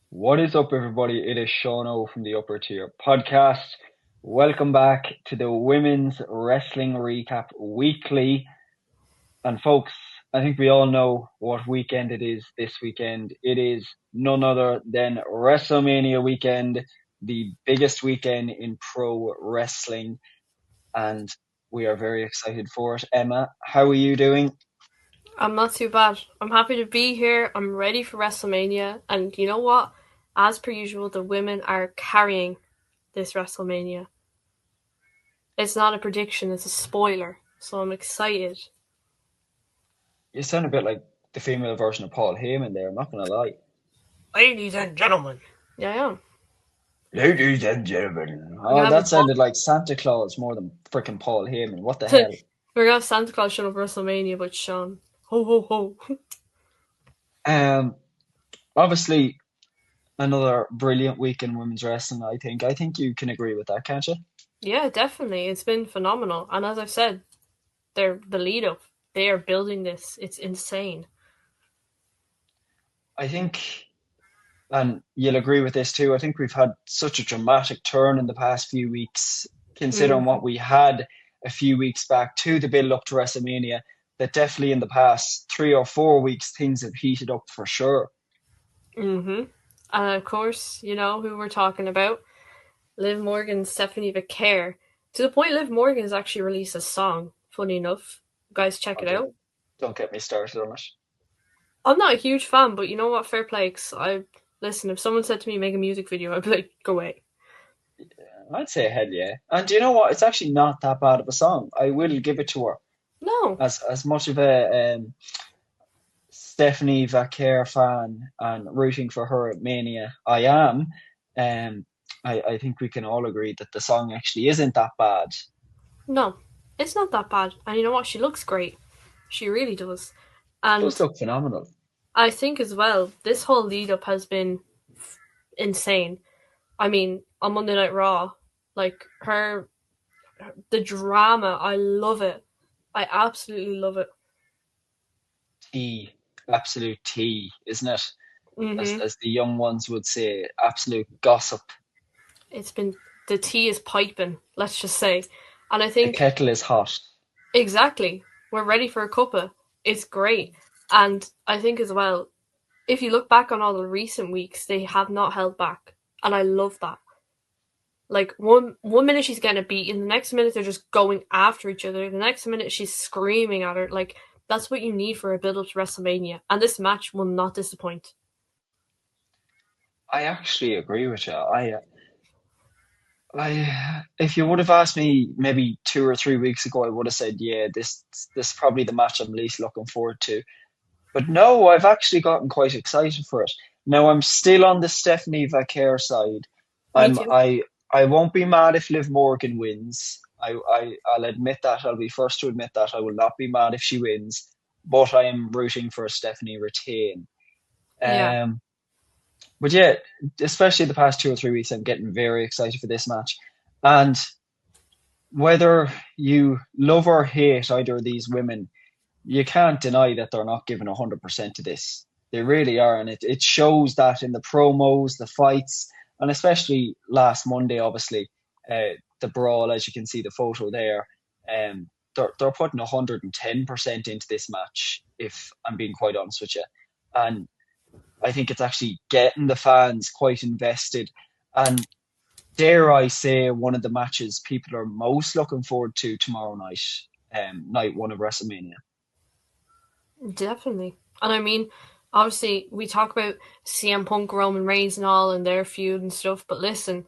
What is up, everybody? It is Sean O from the Upper Tier Podcast. Welcome back to the Women's Wrestling Recap Weekly. And folks, I think we all know what weekend it is this weekend. It is none other than WrestleMania weekend, the biggest weekend in pro wrestling. And we are very excited for it. Emma, how are you doing? I'm not too bad. I'm happy to be here. I'm ready for WrestleMania. And you know what? As per usual, the women are carrying this WrestleMania. It's not a prediction, it's a spoiler. So I'm excited. You sound a bit like the female version of Paul Heyman there, I'm not going to lie. Ladies and gentlemen. Yeah, I am. Ladies and gentlemen. We're gonna Oh, have a that sounded like Santa Claus more than freaking Paul Heyman. What the We're hell? gonna have Santa Claus showing up at WrestleMania, but Sean. Ho ho ho. Um, Obviously another brilliant week in women's wrestling. I think you can agree with that, can't you? Yeah, definitely. It's been phenomenal. And as I've said, they're the lead up. They are building this. It's insane. I think, and you'll agree with this too. I think we've had such a dramatic turn in the past few weeks, considering Mm. what we had a few weeks back to the build up to WrestleMania. That definitely in the past 3 or 4 weeks things have heated up for sure. Mm-hmm. And of course, you know who we're talking about. Liv Morgan, Stephanie Vicaire. To the point, Liv Morgan has actually released a song. Funny enough, guys, check Oh, it out. don't get me started on it. I'm not a huge fan, but you know what? Fair play. 'Cause I listen. If someone said to me make a music video, I'd be like, go away. I'd say hell yeah. And do you know what? It's actually not that bad of a song. I will give it to her. No, As much of a Stephanie Vaquer fan and rooting for her at Mania I am, um, I think we can all agree that the song actually isn't that bad. no, it's not that bad. And you know what? She looks great. She really does. Does And look phenomenal. I think as well, this whole lead up has been insane. I mean, on Monday Night Raw, like the drama, I love it. I absolutely love it. Tea, absolute tea, isn't it? Hmm. As the young ones would say, absolute gossip. It's been the tea is piping. Let's just say, and I The think kettle is hot. exactly we're ready for a cuppa. It's great, and I think as well, if you look back on all the recent weeks, they have not held back, and I love that. Like one minute she's getting a beat, and the next minute they're just going after each other. The next minute she's screaming at her. Like that's what you need for a build up to WrestleMania, and this match will not disappoint. I actually agree with you. If you would have asked me maybe 2 or 3 weeks ago, I would have said, yeah, this is probably the match I'm least looking forward to. But no, I've actually gotten quite excited for it. Now I'm still on the Stephanie Vaquer side. Me I'm too. I won't be mad if Liv Morgan wins. I'll admit that. I'll be first to admit that. I will not be mad if she wins. But I am rooting for Stephanie retain. Yeah, Um, but yeah, especially the past 2 or 3 weeks, I'm getting very excited for this match. And whether you love or hate either of these women, you can't deny that they're not giving 100% to this. They really are. And it shows that in the promos, the fights, and especially last Monday, obviously, the brawl, as you can see the photo there. They're putting 110% into this match, if I'm being quite honest with you. And I think it's actually getting the fans quite invested. And dare I say, one of the matches people are most looking forward to tomorrow night, night one of WrestleMania. definitely. And I mean, obviously, we talk about CM Punk, Roman Reigns, and all, and their feud and stuff. But listen,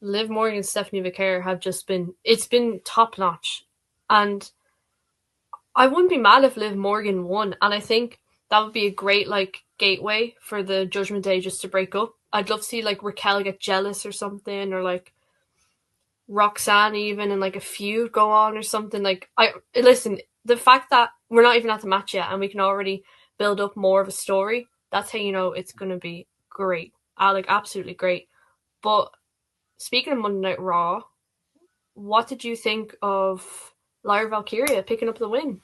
Liv Morgan and Stephanie Vicaire have just been, it's been top notch. And I wouldn't be mad if Liv Morgan won. And I think that would be a great, like, gateway for the Judgment Day just to break up. I'd love to see, like, Raquel get jealous or something, or, like, Roxanne even, and, like, a feud go on or something. Like, listen, the fact that we're not even at the match yet and we can already build up more of a story, that's how you know it's going to be great. Like, absolutely great. But speaking of Monday Night Raw, what did you think of Lyra Valkyria picking up the win?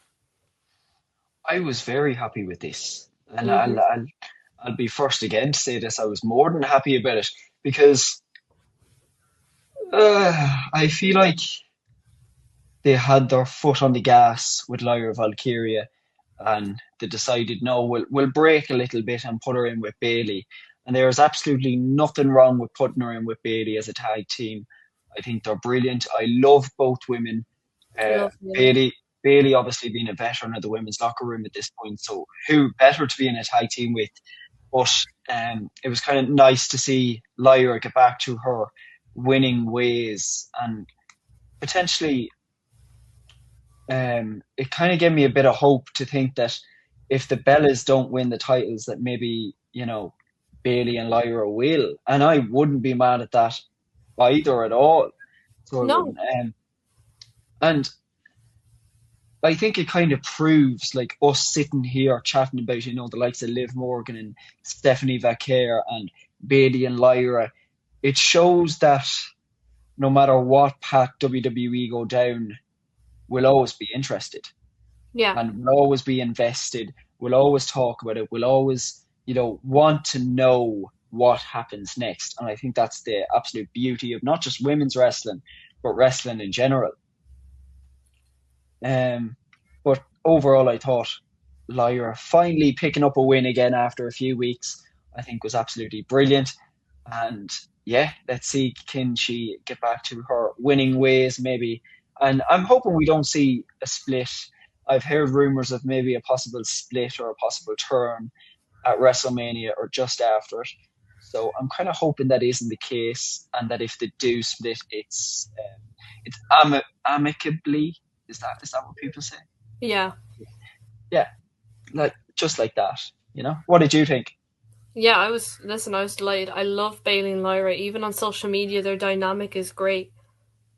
I was very happy with this, and Mm-hmm. I'll be first again to say this. I was more than happy about it because I feel like they had their foot on the gas with Lyra Valkyria, and they decided, no, we'll break a little bit and put her in with Bailey. And there is absolutely nothing wrong with putting her in with Bailey as a tag team. I think they're brilliant. I love both women. Uh, Lovely. Bailey, Bailey obviously being a veteran of the women's locker room at this point, so who better to be in a tag team with? But it was kind of nice to see Lyra get back to her winning ways, and potentially it kind of gave me a bit of hope to think that if the Bellas don't win the titles, that maybe, Bailey and Lyra will, and I wouldn't be mad at that either at all. So I No, wouldn't. And I think it kind of proves, like, us sitting here chatting about, the likes of Liv Morgan and Stephanie Vaquer and Bailey and Lyra. It shows that no matter what path WWE go down, we'll always be interested yeah, and we'll always be invested. We'll always talk about it. We'll always, want to know what happens next. And I think that's the absolute beauty of not just women's wrestling, but wrestling in general. Um, but overall, I thought Lyra finally picking up a win again after a few weeks, I think was absolutely brilliant. And yeah, let's see, can she get back to her winning ways maybe? And I'm hoping we don't see a split. I've heard rumors of maybe a possible split or a possible turn at WrestleMania or just after it. So I'm kind of hoping that isn't the case, and that if they do split, it's amicably. Is that what people say? yeah. Yeah, like just like that. What did you think? Yeah, I was delighted. I love Bailey and Lyra. Even on social media, their dynamic is great.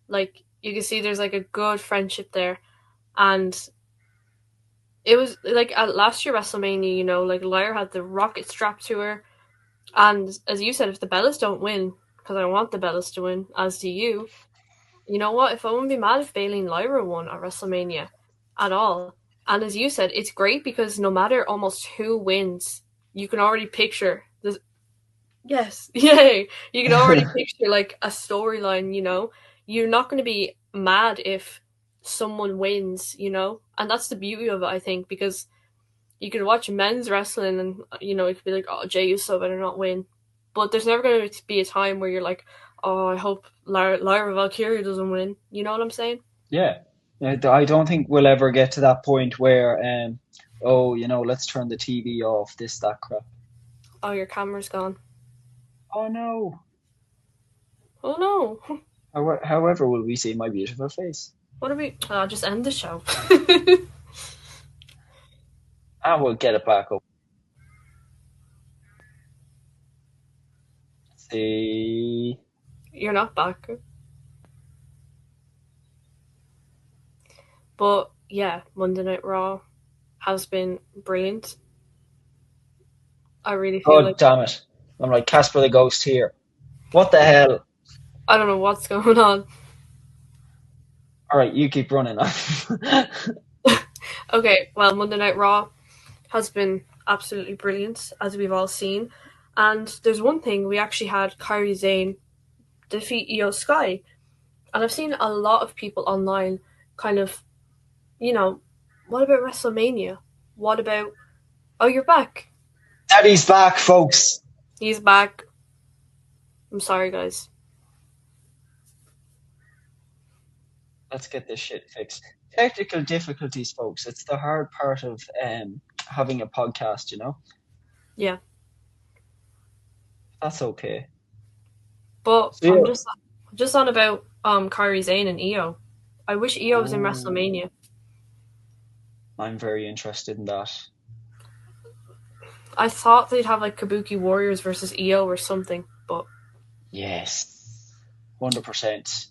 Like, you can see there's like a good friendship there. And it was like at last year WrestleMania, like Lyra had the rocket strapped to her. And as you said, if the Bellas don't win, because I want the Bellas to win, as do you, you know what? If I wouldn't be mad if Bailey and Lyra won at WrestleMania at all. And as you said, it's great because no matter almost who wins, you can already picture the yes, yay! You can already picture like a storyline. You're not going to be mad if someone wins. And that's the beauty of it, I think, because you could watch men's wrestling and it could be like, oh, Jey Uso better not win, but there's never going to be a time where you're like, oh, I hope Lyra Valkyria doesn't win. You know what I'm saying? Yeah. I don't think we'll ever get to that point where, oh, let's turn the TV off, this, that crap. Oh, your camera's gone. Oh no. Oh no. However, will we see my beautiful face? What are we? I'll just end the show. And we'll get it back up. See. You're not back. But yeah, Monday Night Raw has been brilliant. I really feel God like damn it. I'm like Casper the Ghost here. What the hell? I don't know what's going on. All right, you keep running. Okay, well, Monday Night Raw has been absolutely brilliant, as we've all seen. And there's one thing, we actually had Kairi Sane defeat Io Sky. And I've seen a lot of people online kind of, what about WrestleMania? What about, oh, you're back. Daddy's back, folks. He's back. I'm sorry, guys. Let's get this shit fixed. Technical difficulties, folks. It's the hard part of having a podcast. Yeah. That's okay. But So, I'm yeah. just on about Kairi Sane and Io. I wish Io was in WrestleMania. I'm very interested in that. I thought they'd have like Kabuki Warriors versus Io or something, but Yes. 100%.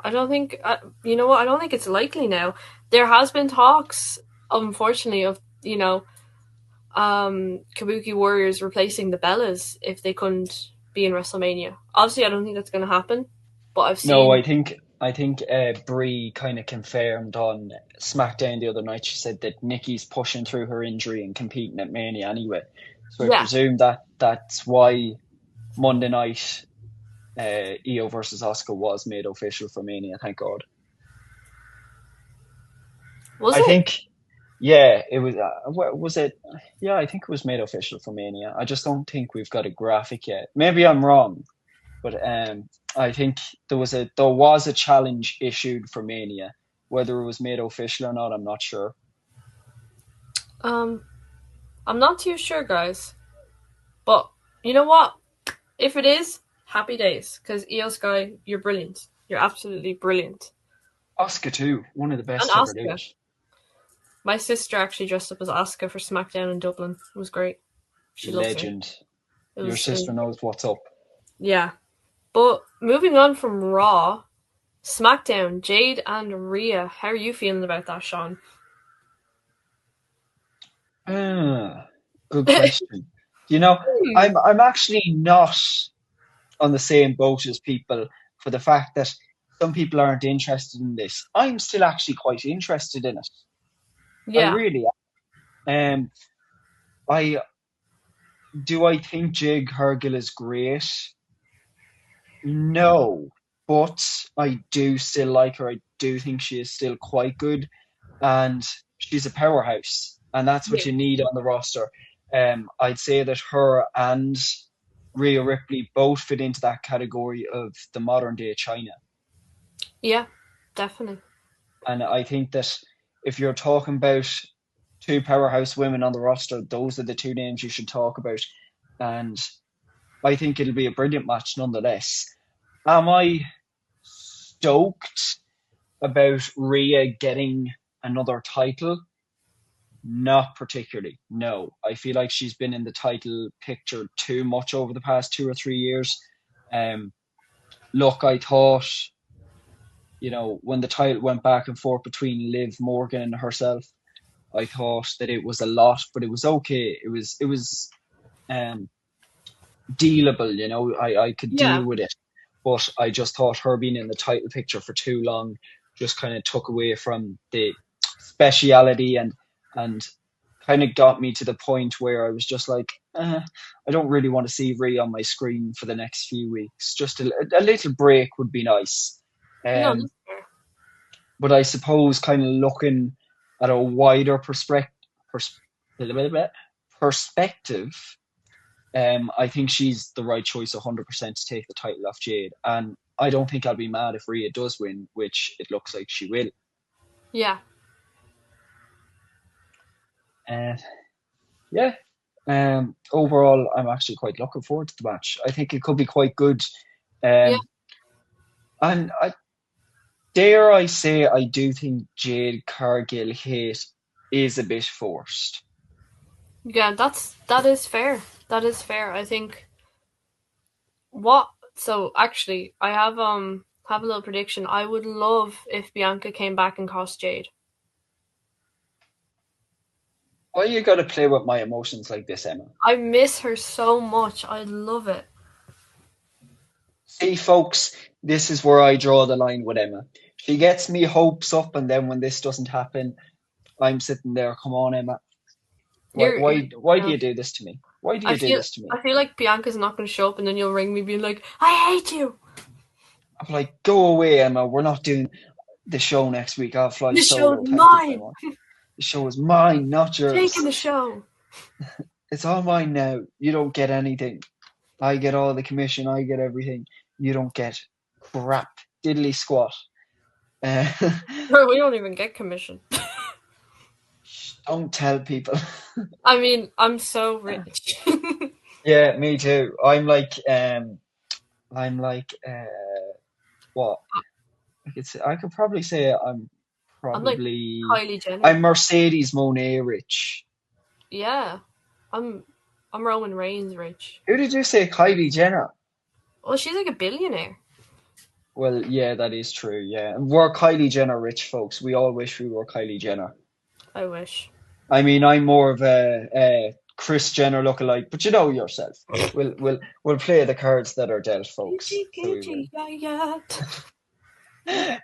I don't think you know what? I don't think it's likely now. There has been talks, unfortunately, of Kabuki Warriors replacing the Bellas if they couldn't be in WrestleMania. Obviously, I don't think that's going to happen, but I've No, seen. I think Brie kind of confirmed on SmackDown the other night. She said that Nikki's pushing through her injury and competing at Mania anyway. So I Yeah. presume that's why Monday night Io versus Asuka was made official for Mania. Thank God. Was I it? think, yeah, it was. Was it? Yeah, I think it was made official for Mania. I just don't think we've got a graphic yet. Maybe I'm wrong, but I think there was a challenge issued for Mania. Whether it was made official or not, I'm not sure. Um, I'm not too sure, guys. But you know what? If it is, happy days. Because Io Sky, you're brilliant. You're absolutely brilliant. Asuka too, one of the And best to ever do Asuka. it. My sister actually dressed up as Asuka for SmackDown in Dublin. It was great. She loves her. Legend. It Your was, sister knows what's up. yeah. But moving on from Raw, SmackDown, Jade and Rhea. How are you feeling about that, Sean? Good question. You know, I'm actually not on the same boat as people for the fact that some people aren't interested in this. I'm still actually quite interested in it. I Yeah. really am. I I think Jade Cargill is great? No, but I do still like her. I do think she is still quite good, and she's a powerhouse, and that's what Yeah. you need on the roster. I'd say that her and Rhea Ripley both fit into that category of the modern day China. Yeah, definitely. And I think that if you're talking about two powerhouse women on the roster, those are the two names you should talk about. And I think it'll be a brilliant match nonetheless. Am I stoked about Rhea getting another title? Not particularly. No. I feel like she's been in the title picture too much over the past 2 or 3 years. Um, Look, I thought, when the title went back and forth between Liv Morgan and herself, I thought that it was a lot, but it was okay. It was um dealable, I could Yeah. deal with it. But I just thought her being in the title picture for too long just kind of took away from the speciality and kind of got me to the point where I was just like, I don't really want to see Rhea on my screen for the next few weeks. Just a little break would be nice. No, Um, that's fair. but I suppose kind of looking at a wider pers- perspective, I think she's the right choice 100% to take the title off Jade. And I don't think I'll be mad if Rhea does win, which it looks like she will. Yeah. Uh, yeah. Overall, I'm actually quite looking forward to the match. I think it could be quite good. Yeah. Um, and dare I say, I do think Jade Cargill hit is a bit forced. Yeah, that is fair. That is fair. I think what so actually I have a little prediction. I would love if Bianca came back and cost Jade. Why you got to play with my emotions like this, Emma? I miss her so much. I love it. See, folks, this is where I draw the line with Emma. She gets me hopes up, and then when this doesn't happen, I'm sitting there. Come on, Emma. Why, You're why, why do uh, you do this to me? Why do I you do feel this to me? I feel like Bianca's not going to show up, and then you'll ring me being like, "I hate you." I'm like, go away, Emma. We're not doing the show next week. I'll fly The show's solo. Thank you very mine. much. The show is mine, not Taking yours. the show. It's all mine now. You don't get anything. I get all the commission. I get everything. You don't get crap. Diddly squat. Uh, Bro, we don't even get commission. don't tell people. I mean, I'm so rich. Yeah, me too. I'm like what? I could probably say I'm like probably Kylie Jenner. I'm Mercedes Monet rich. Yeah, I'm I'm Roman Reigns rich. Who did you say Kylie Jenner? Well, she's like a billionaire. Well, yeah, that is true. Yeah, we're Kylie Jenner rich folks. We all wish we were Kylie Jenner. I wish. I mean, I'm more of a Chris Jenner lookalike, but you know yourself. We'll play the cards that are dealt, folks. So we will. Yeah.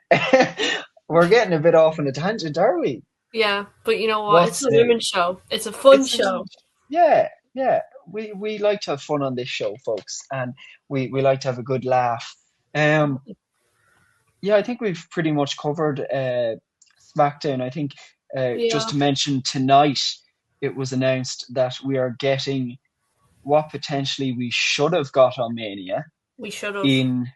We're getting a bit off on a tangent, are we? Yeah, but you know what? It's What's a new? women's show. It's a fun It's a show. yeah, yeah. we like to have fun on this show, folks, and we like to have a good laugh. Um, yeah, I think we've pretty much covered SmackDown. I think just Yeah, to mention tonight, it was announced that we are getting what potentially we should have got on Mania we should have. in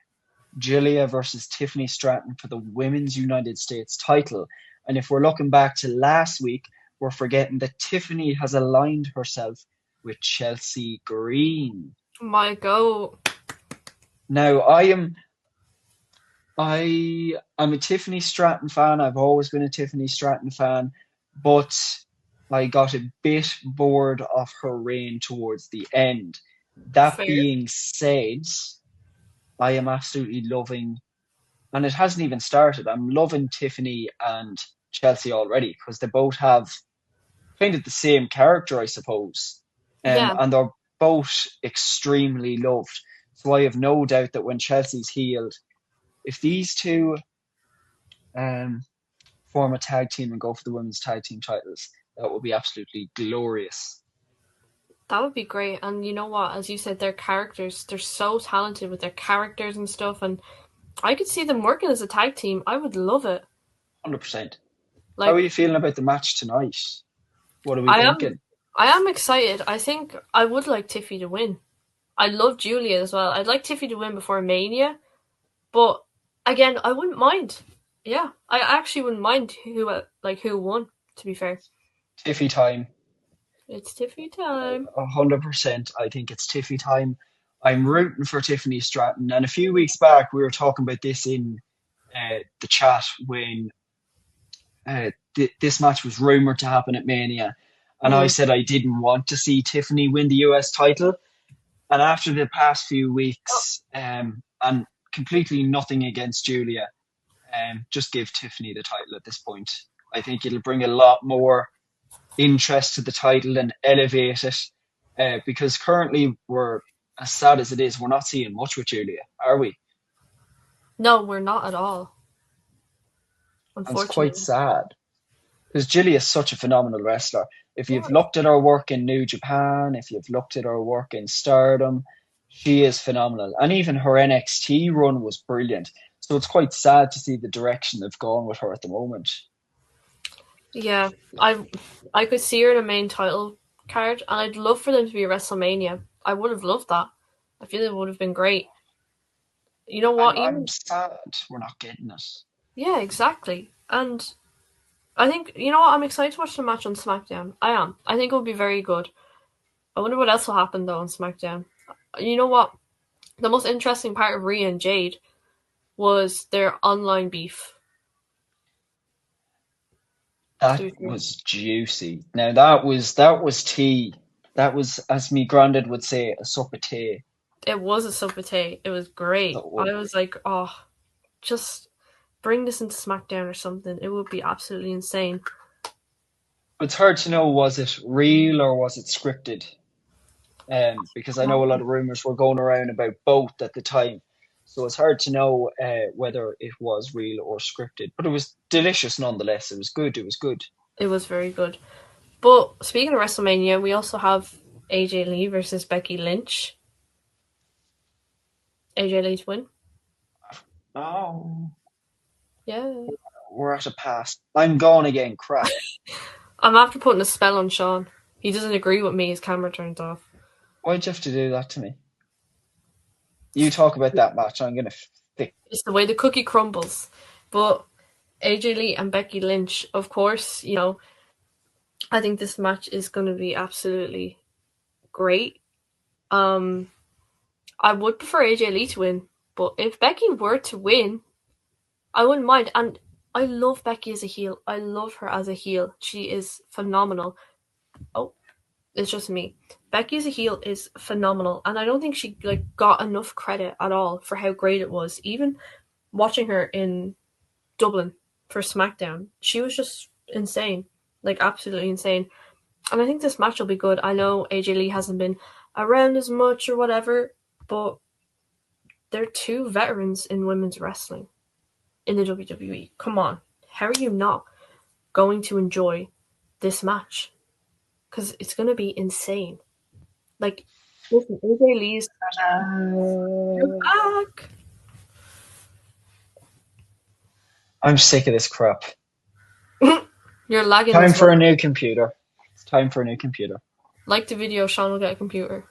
Julia versus Tiffany Stratton for the Women's United States title. And if we're looking back to last week, we're forgetting that Tiffany has aligned herself with Chelsea Green. My go. Now, I'm a Tiffany Stratton fan. I've always been a Tiffany Stratton fan, but I got a bit bored of her reign towards the end. That Fair. being said, I am absolutely loving, and it hasn't even started. I'm loving Tiffany and Chelsea already because they both have kind of the same character, I suppose, Yeah. and they're both extremely loved. So I have no doubt that when Chelsea's healed, if these two um, form a tag team and go for the women's tag team titles, that would be absolutely glorious. That would be great. And you know what? As you said, their characters, they're so talented with their characters and stuff. And I could see them working as a tag team. I would love it. 100%. How are Like, you feeling about the match tonight? What are we I am thinking? I am excited. I think I would like Tiffy to win. I love Julia as well. I'd like Tiffy to win before Mania, but again, I wouldn't mind. Yeah, I actually wouldn't mind who won. To be fair, Tiffy time. it's Tiffy time. 100%. I think it's Tiffy time. I'm rooting for Tiffany Stratton. And a few weeks back, we were talking about this in the chat when this match was rumored to happen at Mania. And I Mm. said I didn't want to see Tiffany win the US title. And after the past few Oh, weeks, and completely nothing against Julia, just give Tiffany the title at this point. I think it'll bring a lot more interest to the title and elevate it. Because currently we're as sad as it is, we're not seeing much with Julia, are we? no, we're not at all. And it's quite Unfortunately. sad because Julia is such a phenomenal wrestler. If Yeah. you've looked at her work in New Japan, if you've looked at her work in Stardom, she is phenomenal. And even her NXT run was brilliant. So it's quite sad to see the direction they've gone with her at the moment. Yeah, I could see her in a main title card, and I'd love for them to be a WrestleMania. I would have loved that. I feel it would have been great. You know what? I'm Even sad we're not getting it. yeah, exactly. And I think you know what? I'm excited to watch the match on SmackDown. I am. I think it will be very good. I wonder what else will happen though on SmackDown. You know what? The most interesting part of Rhea and Jade was their online beef. That was juicy. Now that was tea. That was, as me granddad would say, a sup of tea. It was a sub It was great. That was. I was like, oh, just bring this into SmackDown or something. It would be absolutely insane. It's hard to know, was it real or was it scripted? Because I know a lot of rumors were going around about both at the time. So it's hard to know whether it was real or scripted. But it was delicious nonetheless. It was good. It was good. It was very good. But speaking of WrestleMania, we also have AJ Lee versus Becky Lynch. AJ Lee to win. Oh, Yeah. we're at a pass. I'm gone again. Crap. I'm after putting a spell on Sean. He doesn't agree with me. His camera turns off. Why'd you have to do that to me? You talk about that match. I'm gonna fix. It's the way the cookie crumbles. But AJ Lee and Becky Lynch, of course, I think this match is going to be absolutely great. Um, I would prefer AJ Lee to win, but if Becky were to win, I wouldn't mind. And I love Becky as a heel. I love her as a heel. She is phenomenal. Oh, it's just me. Becky as a heel is phenomenal, and I don't think she got enough credit at all for how great it was. Even watching her in Dublin for SmackDown, she was just insane, absolutely insane. And I think this match will be good. I know AJ Lee hasn't been around as much or whatever, but they're two veterans in women's wrestling in the WWE. Come on. How are you not going to enjoy this match? Because it's going to be insane. Like, listen, AJ Lee's Uh, back. I'm sick of this crap. You're lagging Time as for well. a new computer. It's time for a new computer. Like the video, Sean will get a computer.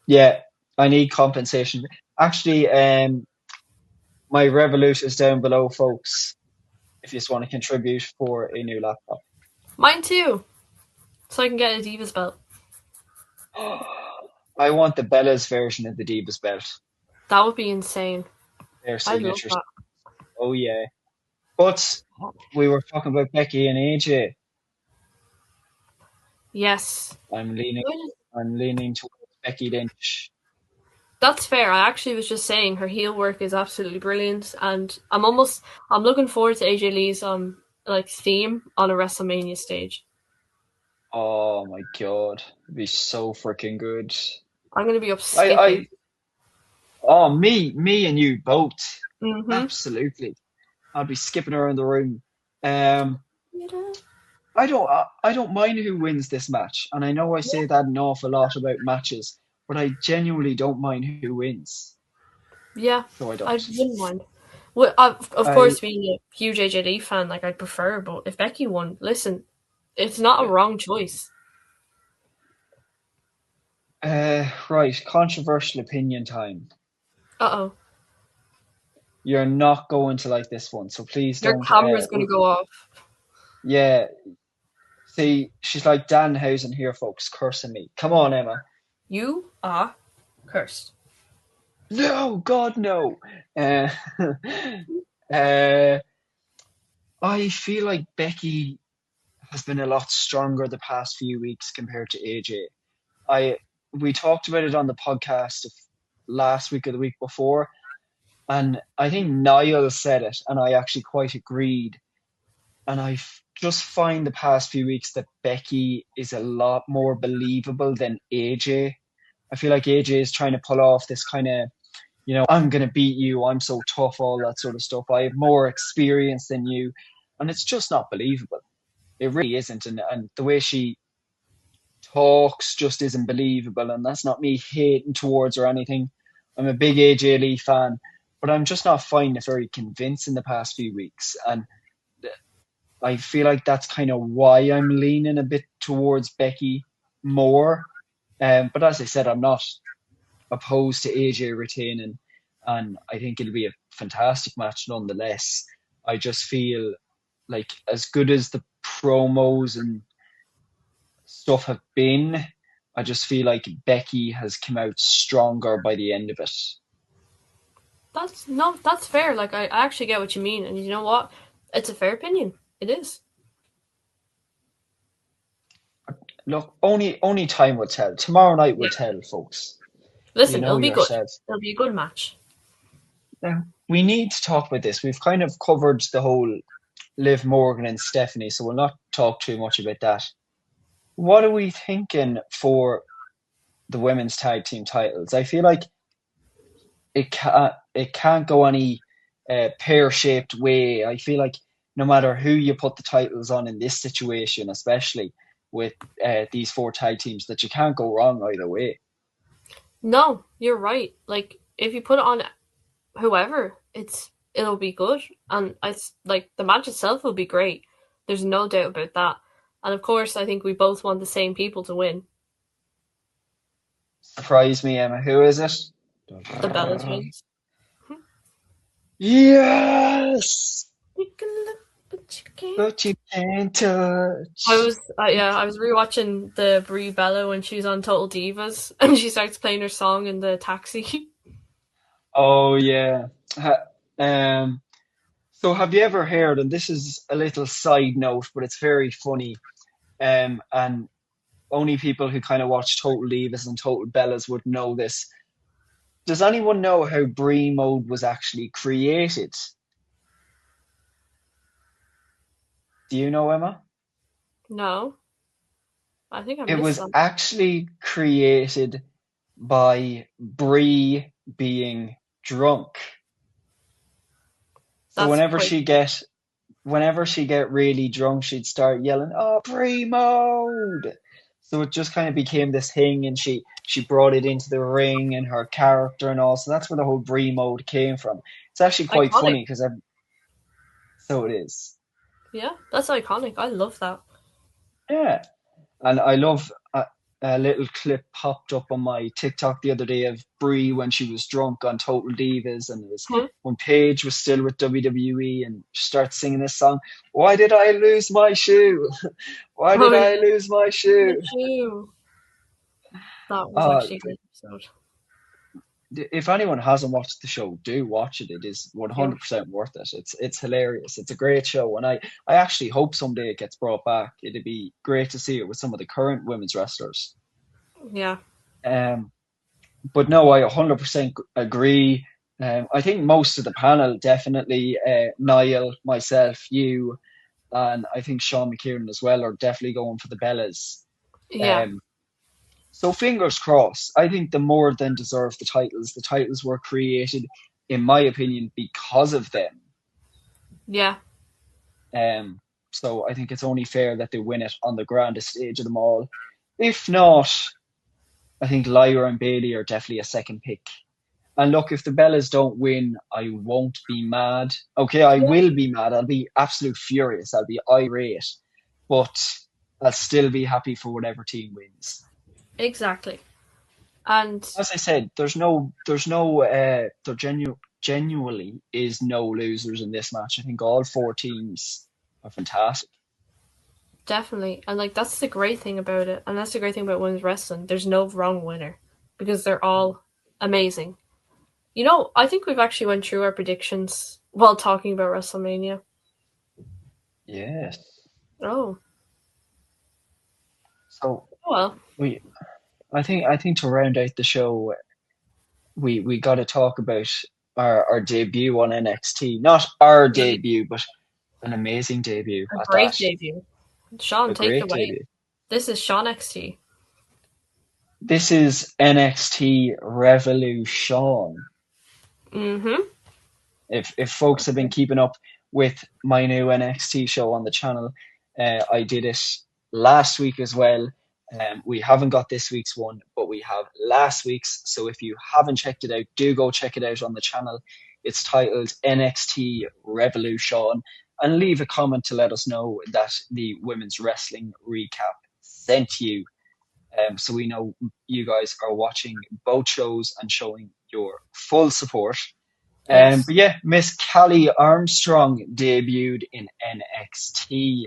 Yeah, I need compensation. Actually, my Revolut is down below, folks. If you just want to contribute for a new laptop. Mine too. So I can get a Divas belt. I want the Bella's version of the Divas belt. That would be insane. Their I'd love signatures. that. Oh yeah. But we were talking about Becky and AJ. Yes. I'm leaning towards Becky Lynch. That's fair. I actually was just saying her heel work is absolutely brilliant, and I'm looking forward to AJ Lee's like theme on a WrestleMania stage. Oh my God. It'd be so freaking good. I'm gonna be up I, skipping. I, oh, me and you both. Mm-hmm. Absolutely. I'd be skipping around the room. Um, I don't mind who wins this match, and I know I say that an awful lot about matches, but I genuinely don't mind who wins. Yeah, So I I don't. wouldn't mind. Well, of I course, being a huge AJ Lee fan, like I'd prefer, but if Becky won, listen, it's not a yeah. wrong choice. Right, controversial opinion time. Uh-oh. You're not going to like this one, so please Your don't. camera's gonna go off. Yeah, see, she's like Danhausen here, folks, cursing me. Come on, Emma. You are cursed. No, God, no. Uh, uh, I feel like Becky has been a lot stronger the past few weeks compared to AJ. I We talked about it on the podcast last week or the week before, and I think Niall said it, and I actually quite agreed. And just find the past few weeks that Becky is a lot more believable than AJ. I feel like AJ is trying to pull off this kind of, I'm going to beat you, I'm so tough, all that sort of stuff. I have more experience than you. And it's just not believable. It really isn't. And the way she talks just isn't believable. And that's not me hating towards or anything. I'm a big AJ Lee fan, but I'm just not finding it very convincing the past few weeks. And I feel like that's kind of why I'm leaning a bit towards Becky more. But as I said, I'm not opposed to AJ retaining, and I think it'll be a fantastic match nonetheless. I just feel like as good as the promos and stuff have been, I just feel like Becky has come out stronger by the end of it. That's fair. Like I actually get what you mean, and you know what? It's a fair opinion. It is. Look, only time will tell. Tomorrow night will Yeah. tell, folks. You Listen, know it'll be good. yourself. It'll be a good match. Now, we need to talk about this. We've kind of covered the whole Liv Morgan and Stephanie, so we'll not talk too much about that. What are we thinking for the women's tag team titles? I feel like it can't go any pear-shaped way. I feel like no matter who you put the titles on in this situation, especially with these four tag teams, that you can't go wrong either way. No, you're right. Like if you put it on whoever, it'll be good, and it's like the match itself will be great. There's no doubt about that. And of course, I think we both want the same people to win. Surprise me, Emma. Who is it? The Bella Twins. Yes, You can look, but you can't. but you can't touch. I was rewatching the Brie Bella when she's on Total Divas, and she starts playing her song in the taxi. Oh yeah. Um. So have you ever heard? And this is a little side note, but it's very funny. And only people who kind of watch Total Divas and Total Bellas would know this. Does anyone know how Brie mode was actually created? Do you know, Emma? No, I think I It missed was that. actually created by Brie being drunk. So That's quite. whenever she get really drunk, she'd start yelling, "Oh, Brie mode!" So it just kind of became this thing, and she brought it into the ring and her character and all. So that's where the whole Brie mode came from. It's actually quite Iconic. funny because so it is. Yeah, that's iconic. I love that. Yeah. And I love a little clip popped up on my TikTok the other day of Brie when she was drunk on Total Divas, and it was Hmm? when Paige was still with WWE, and she starts singing this song. Why did I lose my shoe? Why Oh did I yeah, lose my the shoe? shoe. That was Uh, actually a great episode. if anyone hasn't watched the show, do watch it. It is Yeah. 100% worth it. It's hilarious. It's a great show, and I actually hope someday it gets brought back. It'd be great to see it with some of the current women's wrestlers. Yeah. Um, but no, I 100% agree. I think most of the panel definitely, Niall, myself, you, and I think Sean McKieran as well are definitely going for the Bellas. Yeah. Um, so fingers crossed. I think the more than deserve the titles. The titles were created, in my opinion, because of them. Yeah. Um, so I think it's only fair that they win it on the grandest stage of them all. If not, I think Lyra and Bailey are definitely a second pick. And look, if the Bellas don't win, I won't be mad. Okay, I Yeah. will be mad. I'll be absolute furious. I'll be irate, but I'll still be happy for whatever team wins. Exactly. And As I said, there genuinely is no losers in this match. I think all four teams are fantastic. definitely, and like that's the great thing about it, and that's the great thing about women's wrestling. There's no wrong winner because they're all amazing. You know, I think we've actually went through our predictions while talking about WrestleMania. Yes. Oh, So well, we, I think to round out the show, we got to talk about our debut on NXT. Not our yeah, debut, but an amazing debut a at great that. debut. Sean, A take it great away. debut. This is Sean XT. This is NXT Revolution. Mm-hmm. If folks have been keeping up with my new NXT show on the channel, I did it last week as well. We haven't got this week's one, but we have last week's. So if you haven't checked it out, do go check it out on the channel. It's titled NXT Revolution, and leave a comment to let us know that the women's wrestling recap sent you. So we know you guys are watching both shows and showing your full support. Yes. But yeah, Miss Callie Armstrong debuted in NXT.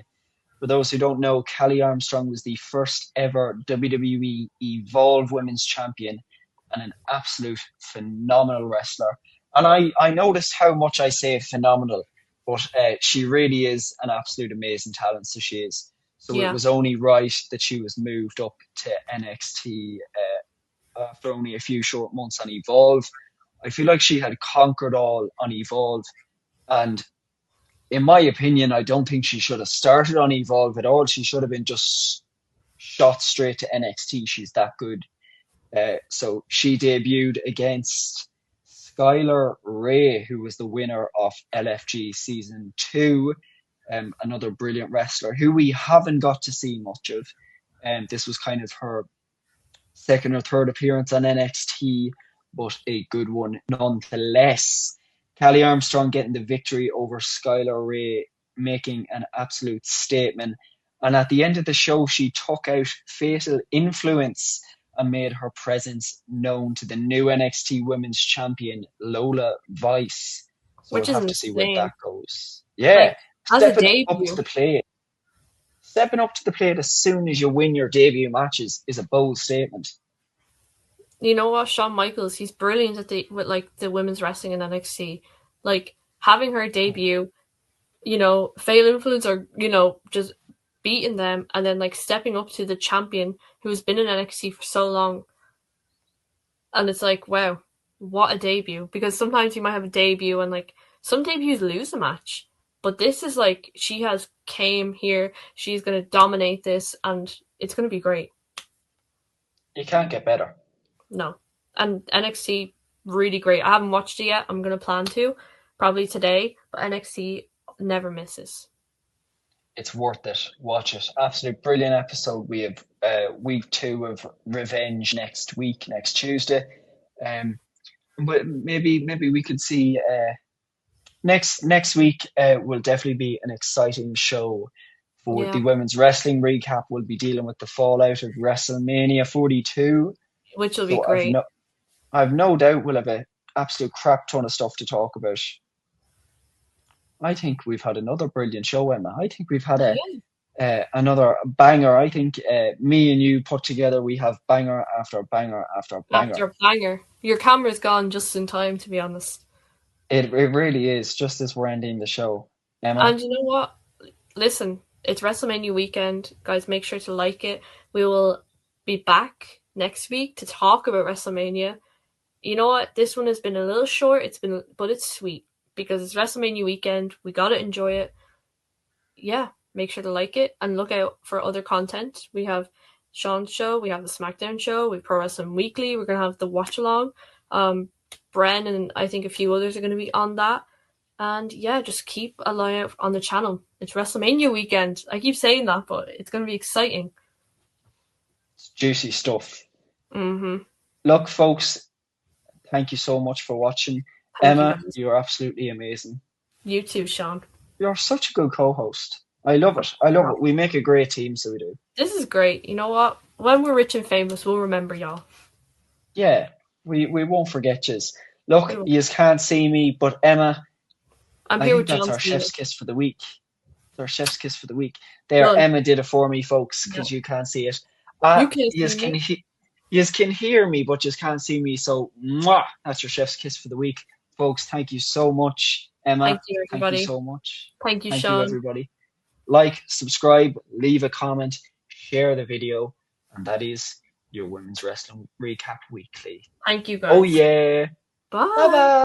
For those who don't know, Callie Armstrong was the first ever WWE Evolve Women's Champion and an absolute phenomenal wrestler. And I noticed how much I say phenomenal, but she really is an absolute amazing talent. So she is. So it Yeah. was only right that she was moved up to NXT after only a few short months on Evolve. I feel like she had conquered all on Evolve, and in my opinion, I don't think she should have started on Evolve at all. She should have been just shot straight to NXT. She's that good. So she debuted against Skylar Ray, who was the winner of LFG season two. Another brilliant wrestler who we haven't got to see much of. And this was kind of her second or third appearance on NXT, but a good one nonetheless. Callie Armstrong getting the victory over Skylar Ray, making an absolute statement. And at the end of the show, she took out Fatal Influence and made her presence known to the new NXT Women's Champion, Lola Vice. So we'll Which is have to see where insane. that goes. Yeah, Like, as a stepping up to debut, the plate. Stepping up to the plate as soon as you win your debut matches is a bold statement. you know what, Shawn Michaels, he's brilliant at with like the women's wrestling in NXT. Like having her debut, Fatal Influence or, just beating them and then like stepping up to the champion who's been in NXT for so long. And it's like, wow, what a debut. Because sometimes you might have a debut and like some debuts lose a match. But this is like she has came here, she's gonna dominate this and it's gonna be great. You can't get better. No. And NXT really great. I haven't watched it yet. I'm gonna plan to, probably today, but NXT never misses. It's worth it. Watch it. Absolute brilliant episode. We have week 2 of Revenge next week, next Tuesday. Um, but maybe we could see next week will definitely be an exciting show for the Yeah, women's wrestling recap. We'll be dealing with the fallout of WrestleMania 42. which will be So great. I've no doubt we'll have an absolute crap ton of stuff to talk about. I think we've had another brilliant show, Emma. I think we've had Yeah, another banger. I think me and you put together, we have banger after banger after banger. after a banger. Your camera's gone just in time, to be honest. It really is, just as we're ending the show. Emma, And you know what? Listen, it's WrestleMania weekend. Guys, make sure to like it. We will be back next week to talk about WrestleMania. You know what? This one has been a little short. But it's sweet because it's WrestleMania weekend. We gotta enjoy it. Yeah, make sure to like it and look out for other content. We have Sean's show, we have the SmackDown show, we have Pro Wrestling Weekly. We're gonna have the watch along. Um, Bren and I think a few others are gonna be on that. And yeah, just keep an eye out on the channel. It's WrestleMania weekend. I keep saying that, but it's gonna be exciting. it's juicy stuff. Mm-hmm. Look, folks, thank you so much for watching. Thank you Emma, guys. you're absolutely amazing. You too, Sean. You're such a good co-host. I love it. I love it. We make a great team, so we do. This is great. You know what? When we're rich and famous, we'll remember y'all. Yeah, we won't forget yous. Look, yous can't see me, but Emma, I'm I here think with that's John our Cena. chef's kiss for the week. It's our chef's kiss for the week. There, None. Emma did it for me, folks, No. because you can't see it. You can't Yous see can me. yous can hear me, but you can't see me. So, mwah, that's your chef's kiss for the week, folks. Thank you so much, Emma. Thank you, Thank you everybody. so much. Thank you, Thank you, Sean. everybody. Like, subscribe, leave a comment, share the video, and that is your Women's Wrestling Recap Weekly. Thank you, guys. Oh yeah. Bye. Bye bye.